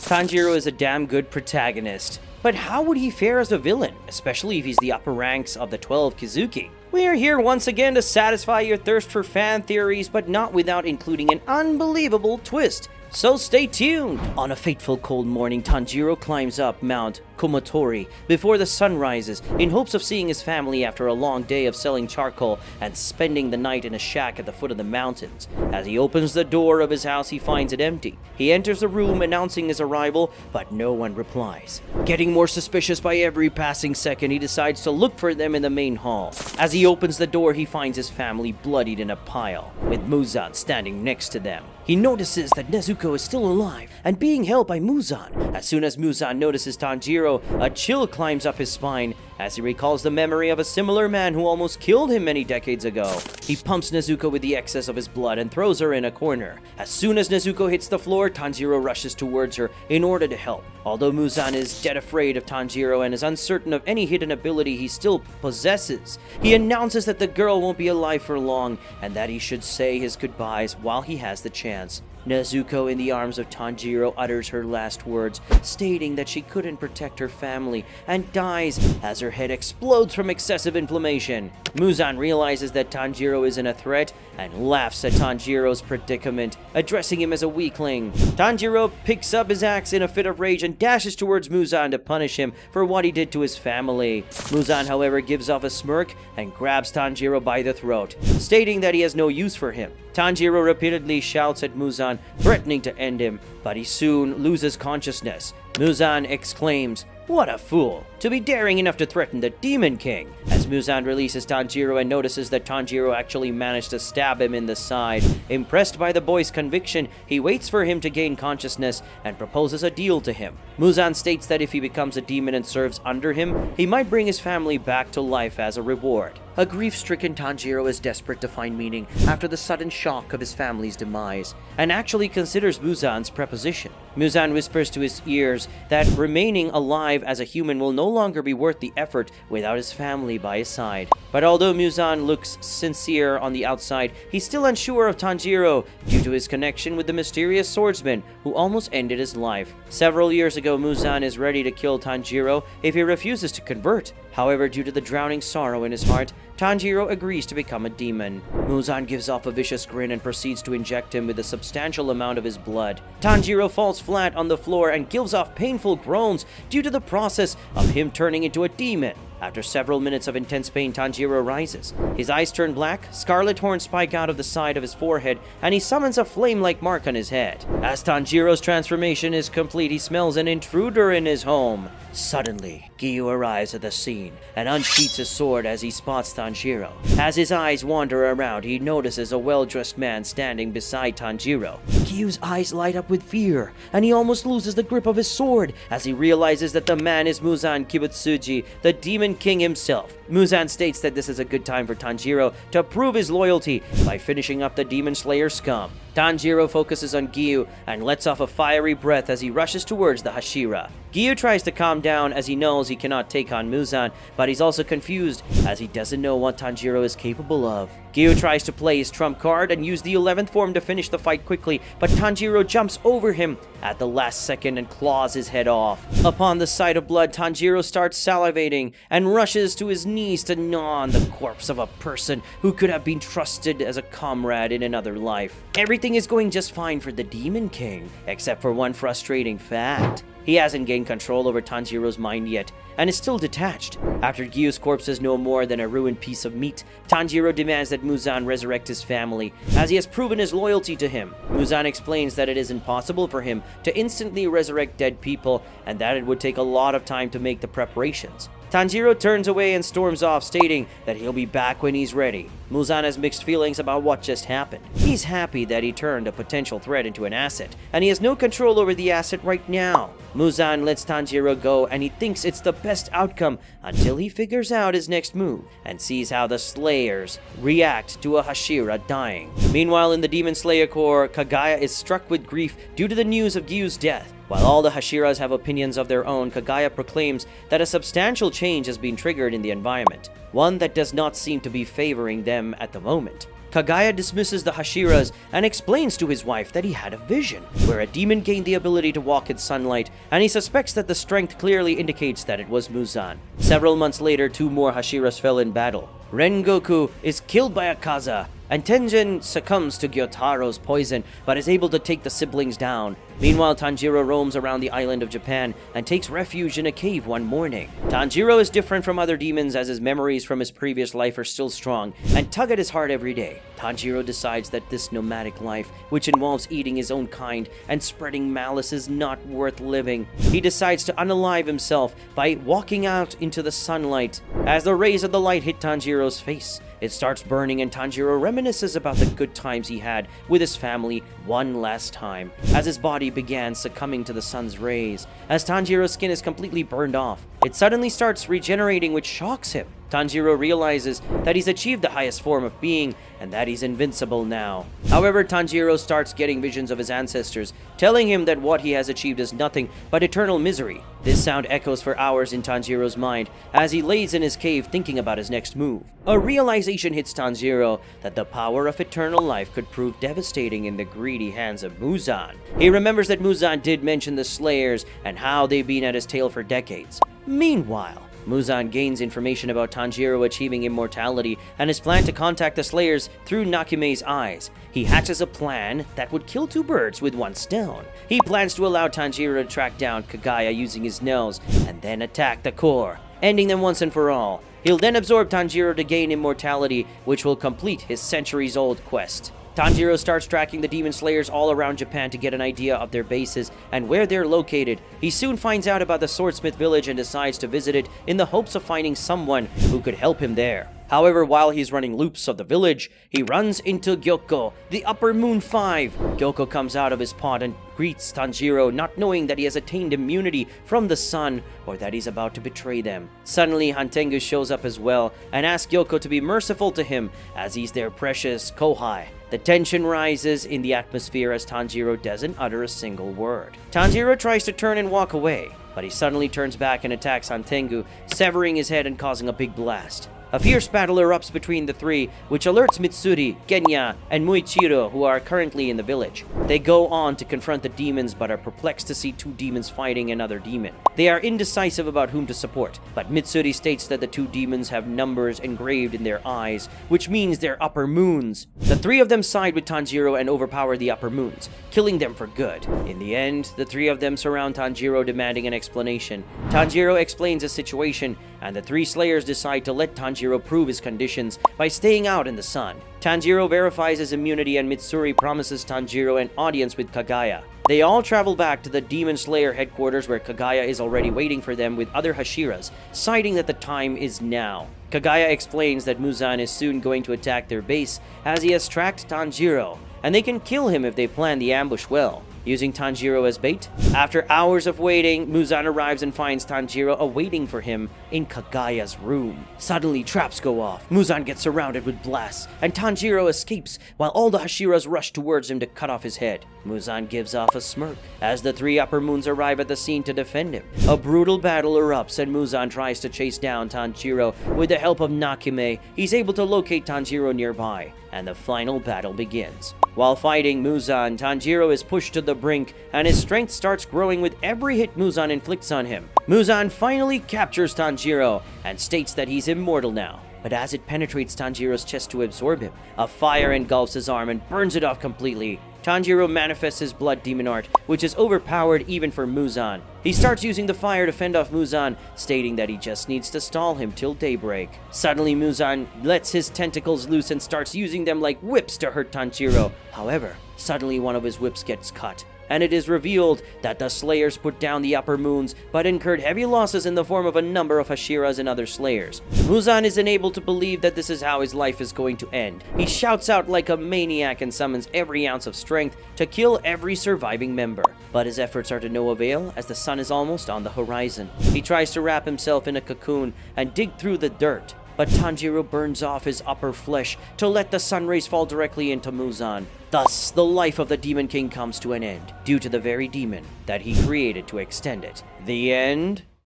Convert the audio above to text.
Tanjiro is a damn good protagonist. But how would he fare as a villain, especially if he's the upper ranks of the 12 Kizuki? We are here once again to satisfy your thirst for fan theories, but not without including an unbelievable twist. So stay tuned! On a fateful cold morning, Tanjiro climbs up Mount Komotori before the sun rises in hopes of seeing his family after a long day of selling charcoal and spending the night in a shack at the foot of the mountains. As he opens the door of his house, he finds it empty. He enters the room announcing his arrival, but no one replies. Getting more suspicious by every passing second, he decides to look for them in the main hall. As he opens the door, he finds his family bloodied in a pile, with Muzan standing next to them. He notices that Nezuko is still alive and being held by Muzan. As soon as Muzan notices Tanjiro, a chill climbs up his spine as he recalls the memory of a similar man who almost killed him many decades ago. He pumps Nezuko with the excess of his blood and throws her in a corner. As soon as Nezuko hits the floor, Tanjiro rushes towards her in order to help. Although Muzan is dead afraid of Tanjiro and is uncertain of any hidden ability he still possesses, he announces that the girl won't be alive for long and that he should say his goodbyes while he has the chance. Nezuko, in the arms of Tanjiro, utters her last words, stating that she couldn't protect her family, and dies as her head explodes from excessive inflammation. Muzan realizes that Tanjiro isn't a threat and laughs at Tanjiro's predicament, addressing him as a weakling. Tanjiro picks up his axe in a fit of rage and dashes towards Muzan to punish him for what he did to his family. Muzan, however, gives off a smirk and grabs Tanjiro by the throat, stating that he has no use for him. Tanjiro repeatedly shouts at Muzan, threatening to end him, but he soon loses consciousness. Muzan exclaims, "What a fool, to be daring enough to threaten the Demon King!" As Muzan releases Tanjiro and notices that Tanjiro actually managed to stab him in the side. Impressed by the boy's conviction, he waits for him to gain consciousness and proposes a deal to him. Muzan states that if he becomes a demon and serves under him, he might bring his family back to life as a reward. A grief-stricken Tanjiro is desperate to find meaning after the sudden shock of his family's demise, and actually considers Muzan's proposition. Muzan whispers to his ears that remaining alive as a human will no longer be worth the effort without his family by his side. But although Muzan looks sincere on the outside, he's still unsure of Tanjiro due to his connection with the mysterious swordsman who almost ended his life. Several years ago, Muzan is ready to kill Tanjiro if he refuses to convert. However, due to the drowning sorrow in his heart, Tanjiro agrees to become a demon. Muzan gives off a vicious grin and proceeds to inject him with a substantial amount of his blood. Tanjiro falls flat on the floor and gives off painful groans due to the process of him turning into a demon. After several minutes of intense pain, Tanjiro rises. His eyes turn black, scarlet horns spike out of the side of his forehead, and he summons a flame-like mark on his head. As Tanjiro's transformation is complete, he smells an intruder in his home. Suddenly, Giyu arrives at the scene and unsheaths his sword as he spots Tanjiro. As his eyes wander around, he notices a well-dressed man standing beside Tanjiro. Giyu's eyes light up with fear, and he almost loses the grip of his sword as he realizes that the man is Muzan Kibutsuji, the Demon King himself. Muzan states that this is a good time for Tanjiro to prove his loyalty by finishing up the Demon Slayer scum. Tanjiro focuses on Giyu and lets off a fiery breath as he rushes towards the Hashira. Giyu tries to calm down as he knows he cannot take on Muzan, but he's also confused as he doesn't know what Tanjiro is capable of. Giyu tries to play his trump card and use the 11th form to finish the fight quickly, but Tanjiro jumps over him at the last second and claws his head off. Upon the sight of blood, Tanjiro starts salivating and rushes to his knees to gnaw on the corpse of a person who could have been trusted as a comrade in another life. Everything is going just fine for the Demon King, except for one frustrating fact. He hasn't gained control over Tanjiro's mind yet, and is still detached. After Giyu's corpse is no more than a ruined piece of meat, Tanjiro demands that Muzan resurrect his family, as he has proven his loyalty to him. Muzan explains that it is impossible for him to instantly resurrect dead people, and that it would take a lot of time to make the preparations. Tanjiro turns away and storms off, stating that he'll be back when he's ready. Muzan has mixed feelings about what just happened. He's happy that he turned a potential threat into an asset, and he has no control over the asset right now. Muzan lets Tanjiro go, and he thinks it's the best outcome until he figures out his next move and sees how the Slayers react to a Hashira dying. Meanwhile, in the Demon Slayer Corps, Kagaya is struck with grief due to the news of Giyu's death. While all the Hashiras have opinions of their own, Kagaya proclaims that a substantial change has been triggered in the environment, one that does not seem to be favoring them at the moment. Kagaya dismisses the Hashiras and explains to his wife that he had a vision, where a demon gained the ability to walk in sunlight, and he suspects that the strength clearly indicates that it was Muzan. Several months later, 2 more Hashiras fell in battle. Rengoku is killed by Akaza, and Tenjin succumbs to Gyotaro's poison, but is able to take the siblings down. Meanwhile, Tanjiro roams around the island of Japan and takes refuge in a cave one morning. Tanjiro is different from other demons as his memories from his previous life are still strong and tug at his heart every day. Tanjiro decides that this nomadic life, which involves eating his own kind and spreading malice, is not worth living. He decides to unalive himself by walking out into the sunlight. As the rays of the light hit Tanjiro's face, it starts burning, and Tanjiro reminisces about the good times he had with his family one last time, as his body began succumbing to the sun's rays. As Tanjiro's skin is completely burned off, it suddenly starts regenerating, which shocks him. Tanjiro realizes that he's achieved the highest form of being and that he's invincible now. However, Tanjiro starts getting visions of his ancestors, telling him that what he has achieved is nothing but eternal misery. This sound echoes for hours in Tanjiro's mind as he lays in his cave thinking about his next move. A realization hits Tanjiro that the power of eternal life could prove devastating in the greedy hands of Muzan. He remembers that Muzan did mention the Slayers and how they've been at his tail for decades. Meanwhile, Muzan gains information about Tanjiro achieving immortality and his plan to contact the Slayers through Nakime's eyes. He hatches a plan that would kill 2 birds with 1 stone. He plans to allow Tanjiro to track down Kagaya using his nose and then attack the core, ending them once and for all. He'll then absorb Tanjiro to gain immortality, which will complete his centuries-old quest. Tanjiro starts tracking the demon slayers all around Japan to get an idea of their bases and where they're located. He soon finds out about the swordsmith village and decides to visit it in the hopes of finding someone who could help him there. However, while he's running loops of the village, he runs into Gyoko, the Upper Moon 5. Gyoko comes out of his pod and greets Tanjiro, not knowing that he has attained immunity from the sun or that he's about to betray them. Suddenly, Hantengu shows up as well and asks Gyoko to be merciful to him as he's their precious Kohai. The tension rises in the atmosphere as Tanjiro doesn't utter a single word. Tanjiro tries to turn and walk away, but he suddenly turns back and attacks Hantengu, severing his head and causing a big blast. A fierce battle erupts between the 3, which alerts Mitsuri, Genya, and Muichiro, who are currently in the village. They go on to confront the demons, but are perplexed to see 2 demons fighting another demon. They are indecisive about whom to support, but Mitsuri states that the 2 demons have numbers engraved in their eyes, which means they're upper moons. The 3 of them side with Tanjiro and overpower the upper moons, killing them for good. In the end, the 3 of them surround Tanjiro, demanding an explanation. Tanjiro explains the situation, and the 3 slayers decide to let Tanjiro prove his conditions by staying out in the sun. Tanjiro verifies his immunity and Mitsuri promises Tanjiro an audience with Kagaya. They all travel back to the Demon Slayer headquarters where Kagaya is already waiting for them with other Hashiras, citing that the time is now. Kagaya explains that Muzan is soon going to attack their base as he has tracked Tanjiro, and they can kill him if they plan the ambush well, using Tanjiro as bait. After hours of waiting, Muzan arrives and finds Tanjiro awaiting for him in Kagaya's room. Suddenly, traps go off, Muzan gets surrounded with blasts, and Tanjiro escapes while all the Hashiras rush towards him to cut off his head. Muzan gives off a smirk as the 3 upper moons arrive at the scene to defend him. A brutal battle erupts and Muzan tries to chase down Tanjiro. With the help of Nakime, he's able to locate Tanjiro nearby, and the final battle begins. While fighting Muzan, Tanjiro is pushed to the brink, and his strength starts growing with every hit Muzan inflicts on him. Muzan finally captures Tanjiro, and states that he's immortal now. But as it penetrates Tanjiro's chest to absorb him, a fire engulfs his arm and burns it off completely. Tanjiro manifests his blood demon art, which is overpowered even for Muzan. He starts using the fire to fend off Muzan, stating that he just needs to stall him till daybreak. Suddenly, Muzan lets his tentacles loose and starts using them like whips to hurt Tanjiro. However, suddenly one of his whips gets cut, and it is revealed that the Slayers put down the upper moons, but incurred heavy losses in the form of a number of Hashiras and other Slayers. Muzan is unable to believe that this is how his life is going to end. He shouts out like a maniac and summons every ounce of strength to kill every surviving member. But his efforts are to no avail as the sun is almost on the horizon. He tries to wrap himself in a cocoon and dig through the dirt, but Tanjiro burns off his upper flesh to let the sun rays fall directly into Muzan. Thus, the life of the Demon King comes to an end, due to the very demon that he created to extend it. The end?